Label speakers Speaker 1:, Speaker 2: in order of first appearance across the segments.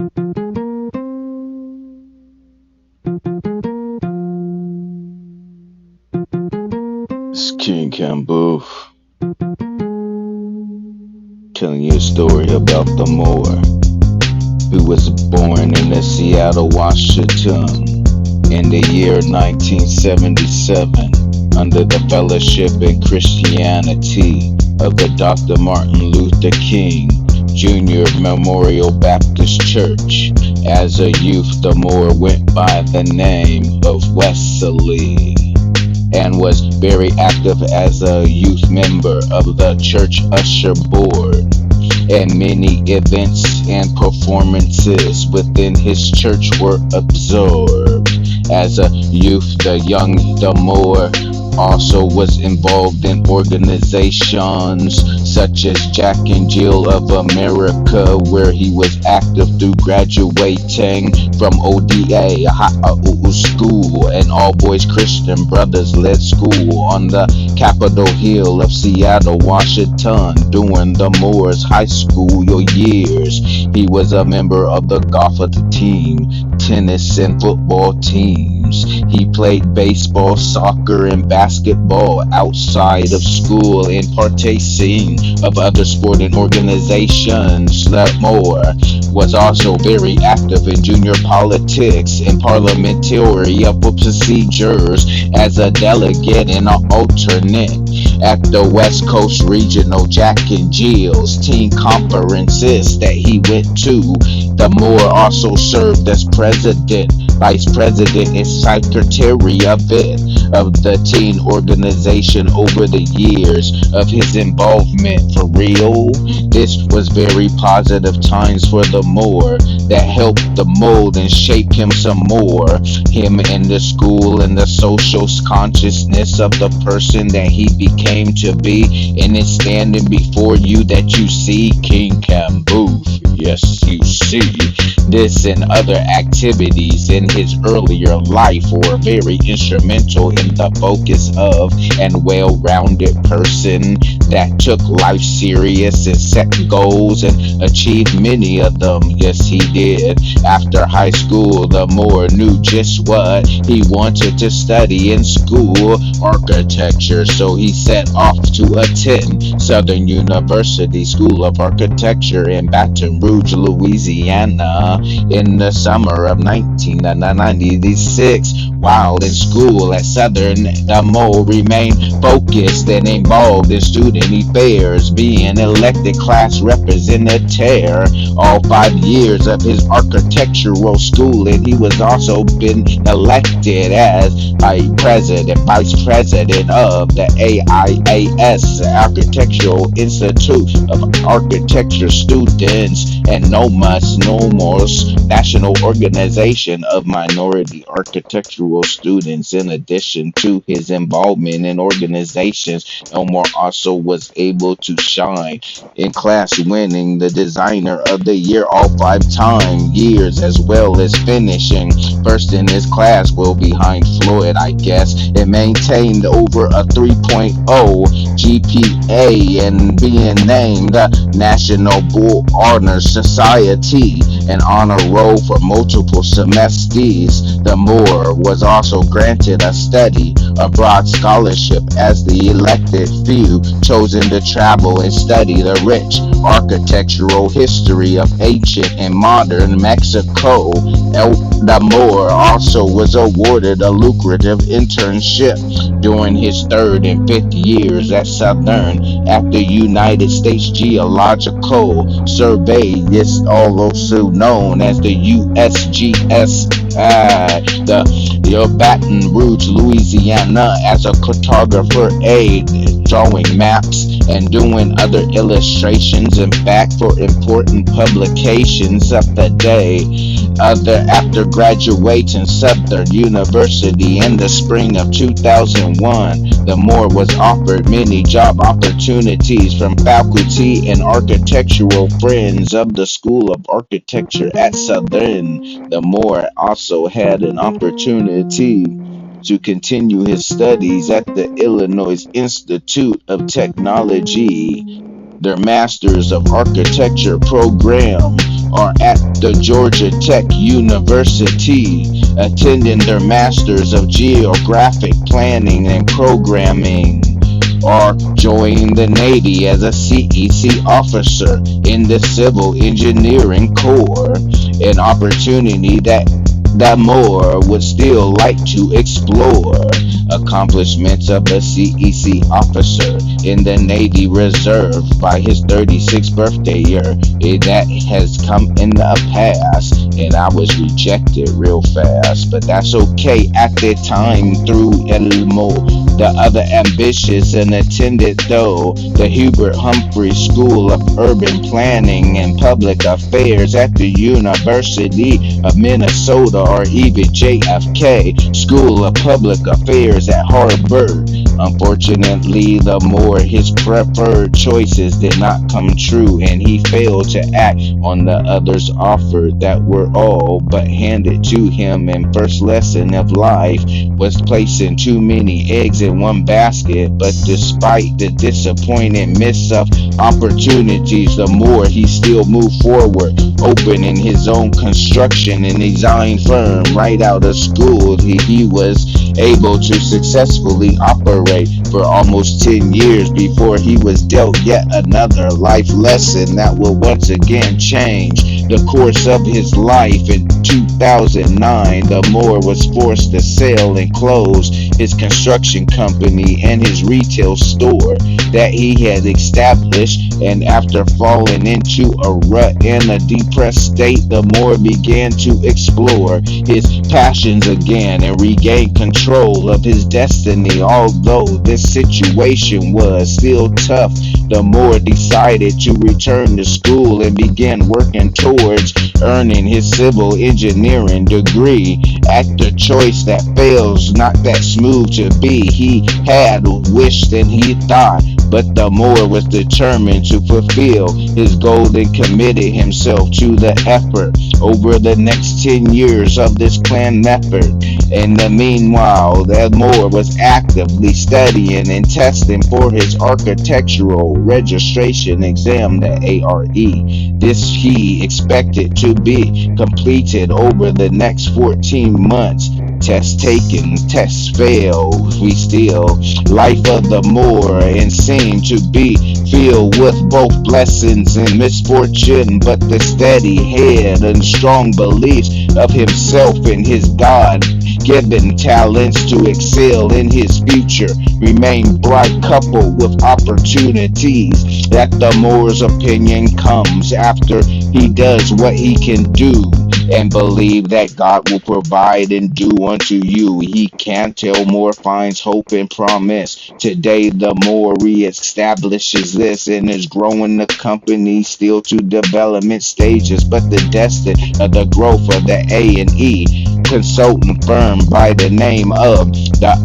Speaker 1: It's King-Kambuf, telling you a story about the Moor, who was born in the Seattle, Washington, in the year 1977, under the fellowship in Christianity of the Dr. Martin Luther King Jr. Memorial Baptist Church. As a youth, the Moor went by the name of Wesley, and was very active as a youth member of the church usher board, and many events and performances within his church were absorbed. As a youth, the Moor also was involved in organizations such as Jack and Jill of America, where he was active through graduating from ODA school, an all-boys Christian brothers-led school on the Capitol Hill of Seattle, Washington. During the Moor's high school years, he was a member of the golf team, tennis and football teams. He played baseball, soccer, and basketball outside of school, and partaking of other sporting organizations. Moor was also very active in junior politics and parliamentary procedures as a delegate and an alternate at the West Coast Regional Jack and Jill's team conferences that he went to. The Moor also served as president, vice president, and secretary of the teen organization over the years of his involvement. For real, this was very positive times for the Moor that helped to mold and shape him some more, him in the school and the social consciousness of the person that he became to be. And it's standing before you that you see King-Kambuf. Yes, you see, this and other activities in his earlier life were very instrumental in the focus of and well-rounded person that took life serious and set goals and achieved many of them. Yes, he did. After high school, the Moor knew just what he wanted to study in school: architecture. So he set off to attend Southern University School of Architecture in Baton Rouge, Louisiana, in the summer of 1996. While in school at Southern, the Moor remained focused and involved in student affairs, being elected class representative all 5 years of his architectural school, and he was also been elected as vice president of the AIAS, Architectural Institute of Architecture Students, and NOMOS, National Organization of Minority Architectural Students. In addition to his involvement in organizations, Moor also was able to shine in class, winning the Designer of the Year all 5 years, as well as finishing first in his class, well behind Floyd, I guess, and maintained over a 3.0 GPA, and being named the National Bull Honor Society and honor roll for multiple semesters. The Moor was also granted a study abroad scholarship as the elected few chosen to travel and study the rich architectural history of ancient and modern Mexico. The Moor also was awarded a lucrative internship during his 3rd and 5th years at Southern at the United States Geological Survey. This also known as the USGS, the Baton Rouge, Louisiana, as a cartographer aide, drawing maps and doing other illustrations and back for important publications of the day. After graduating Southern University in the spring of 2001, the Moor was offered many job opportunities from faculty and architectural friends of the School of Architecture at Southern. The Moor also had an opportunity to continue his studies at the Illinois Institute of Technology. Their Masters of Architecture program are at the Georgia Tech University, attending their Masters of Geographic Planning and Programming, or joining the Navy as a CEC officer in the Civil Engineering Corps, an opportunity that Moor would still like to explore. Accomplishments of a CEC officer in the Navy Reserve by his 36th birthday year. That has come in the past, and I was rejected real fast, but that's okay at the time through Elmo. The other ambitious and attended though the Hubert Humphrey School of Urban Planning and Public Affairs at the University of Minnesota, or even JFK School of Public Affairs at Harvard. Unfortunately, the more his preferred choices did not come true, and he failed to act on the others offered that were all but handed to him. And first lesson of life was placing too many eggs in one basket. But despite the disappointing miss of opportunities, the more he still moved forward, opening his own construction and design firm right out of school. He was able to successfully operate for almost 10 years before he was dealt yet another life lesson that will once again change the course of his life. In 2009, the Moor was forced to sell and close his construction company and his retail store that he had established, and after falling into a rut and a depressed state, the Moor began to explore his passions again and regain control of his destiny. Although this situation was still tough, the Moor decided to return to school and began working towards earning his civil engineering degree. At the choice that fails, not that smooth to be, he had wished and he thought, but the Moor was determined to fulfill his goal and committed himself to the effort over the next 10 years of this planned effort. In the meanwhile, the Moor was actively studying and testing for his architectural registration exam, the ARE. This he expected to be completed over the next 14 months. Tests taken, tests failed. We still life of the Moor and seemed to be filled with both blessings and misfortune, but the steady head and strong beliefs of himself and his God-given talents to excel in his future remain bright, coupled with opportunities that the Moor's opinion comes after he does what he can do, and believe that God will provide and do unto you. He can tell Moor finds hope and promise. Today the Moor reestablishes this and is growing the company still to development stages, but the destiny of the growth of the A&E consulting firm by the name of the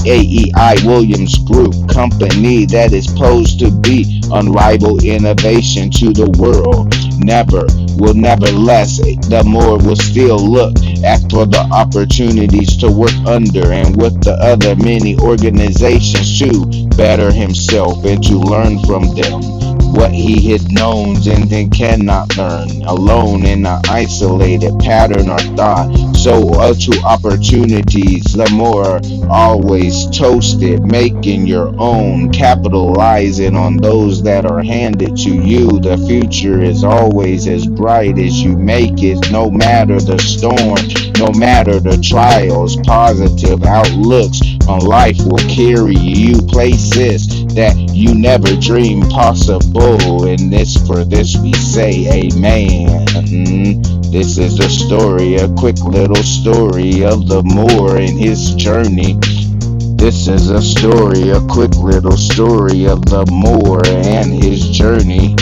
Speaker 1: AEI Williams Group Company that is posed to be unrivaled innovation to the world. Nevertheless, the Moor will still look for the opportunities to work under and with the other many organizations to better himself and to learn from them what he had known and then cannot learn alone in an isolated pattern or thought. So to opportunities, the Moor always toasted, making your own, capitalizing on those that are handed to you. The future is always as bright as you make it, no matter the storm, no matter the trials. Positive outlooks on life will carry you places that you never dreamed possible. And for this we say amen. This is the story, a quick little story of the Moor and his journey. This is a story, a quick little story of the Moor and his journey.